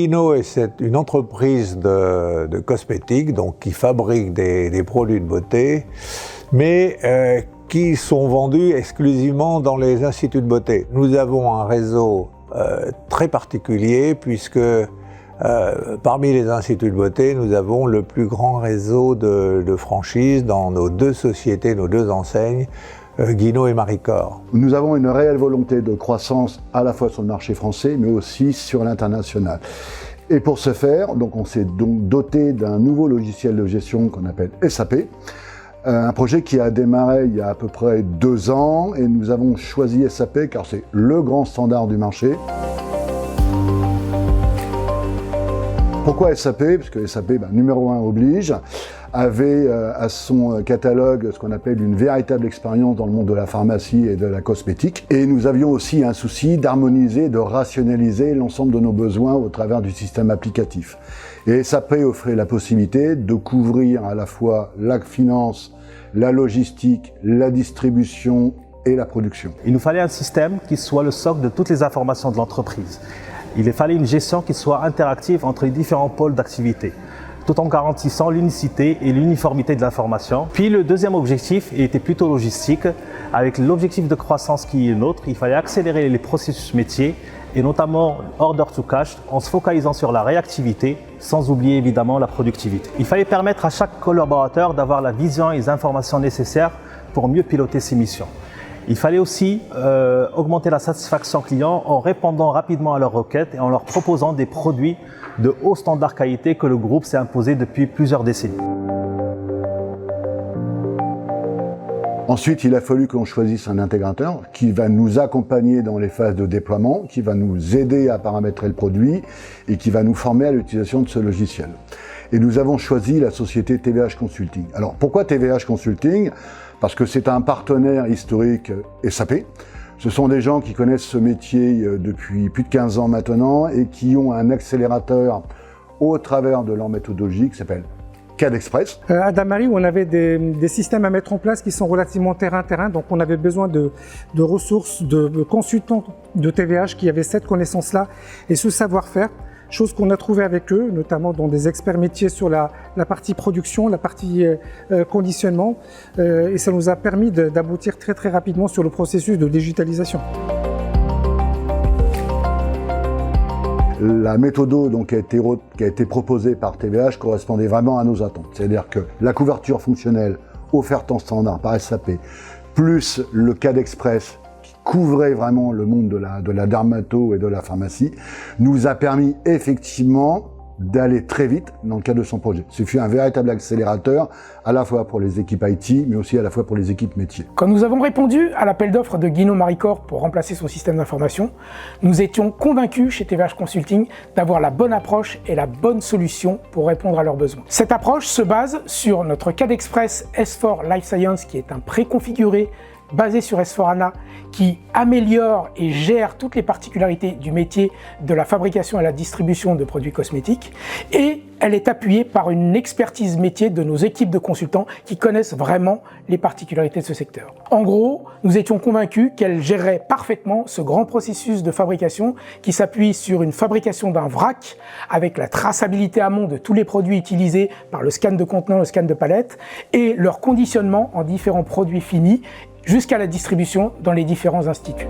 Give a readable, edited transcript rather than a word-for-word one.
Guino est une entreprise de cosmétiques, donc qui fabrique des produits de beauté, mais qui sont vendus exclusivement dans les instituts de beauté. Nous avons un réseau très particulier puisque parmi les instituts de beauté, nous avons le plus grand réseau de franchises dans nos deux sociétés, nos deux enseignes, Guino et Maricor. Nous avons une réelle volonté de croissance à la fois sur le marché français, mais aussi sur l'international. Et pour ce faire, donc on s'est donc doté d'un nouveau logiciel de gestion qu'on appelle SAP, un projet qui a démarré il y a à peu près 2 ans, et nous avons choisi SAP car c'est le grand standard du marché. Pourquoi SAP? Parce que SAP, numéro 1 oblige, avait à son catalogue ce qu'on appelle une véritable expérience dans le monde de la pharmacie et de la cosmétique. Et nous avions aussi un souci d'harmoniser, de rationaliser l'ensemble de nos besoins au travers du système applicatif. Et SAP offrait la possibilité de couvrir à la fois la finance, la logistique, la distribution et la production. Il nous fallait un système qui soit le socle de toutes les informations de l'entreprise. Il fallait une gestion qui soit interactive entre les différents pôles d'activité, tout en garantissant l'unicité et l'uniformité de l'information. Puis le deuxième objectif était plutôt logistique. Avec l'objectif de croissance qui est le nôtre, il fallait accélérer les processus métiers et notamment order to cash en se focalisant sur la réactivité sans oublier évidemment la productivité. Il fallait permettre à chaque collaborateur d'avoir la vision et les informations nécessaires pour mieux piloter ses missions. Il fallait aussi augmenter la satisfaction client en répondant rapidement à leurs requêtes et en leur proposant des produits de haut standard qualité que le groupe s'est imposé depuis plusieurs décennies. Ensuite, il a fallu qu'on choisisse un intégrateur qui va nous accompagner dans les phases de déploiement, qui va nous aider à paramétrer le produit et qui va nous former à l'utilisation de ce logiciel. Et nous avons choisi la société TVH Consulting. Alors, pourquoi TVH Consulting? Parce que c'est un partenaire historique SAP. Ce sont des gens qui connaissent ce métier depuis plus de 15 ans maintenant et qui ont un accélérateur au travers de leur méthodologie qui s'appelle CAD Express. À Damary, on avait des systèmes à mettre en place qui sont relativement terrain-terrain, donc on avait besoin de ressources, de consultants de TVH qui avaient cette connaissance-là et ce savoir-faire. Chose qu'on a trouvé avec eux, notamment dans des experts métiers sur la partie production, la partie conditionnement, et ça nous a permis d'aboutir très très rapidement sur le processus de digitalisation. La méthode donc, qui a été proposée par TVH correspondait vraiment à nos attentes. C'est-à-dire que la couverture fonctionnelle offerte en standard par SAP, plus le CAD Express, couvrait vraiment le monde de la dermato et de la pharmacie, nous a permis effectivement d'aller très vite dans le cadre de son projet. Ce fut un véritable accélérateur, à la fois pour les équipes IT, mais aussi à la fois pour les équipes métiers. Quand nous avons répondu à l'appel d'offres de Guino Maricor pour remplacer son système d'information, nous étions convaincus chez TVH Consulting d'avoir la bonne approche et la bonne solution pour répondre à leurs besoins. Cette approche se base sur notre CAD Express S4 Life Science, qui est un préconfiguré basé sur S4HANA qui améliore et gère toutes les particularités du métier de la fabrication et la distribution de produits cosmétiques, et elle est appuyée par une expertise métier de nos équipes de consultants qui connaissent vraiment les particularités de ce secteur. En gros, nous étions convaincus qu'elle gérerait parfaitement ce grand processus de fabrication qui s'appuie sur une fabrication d'un vrac avec la traçabilité amont de tous les produits utilisés par le scan de contenant, le scan de palette, et leur conditionnement en différents produits finis jusqu'à la distribution dans les différents instituts.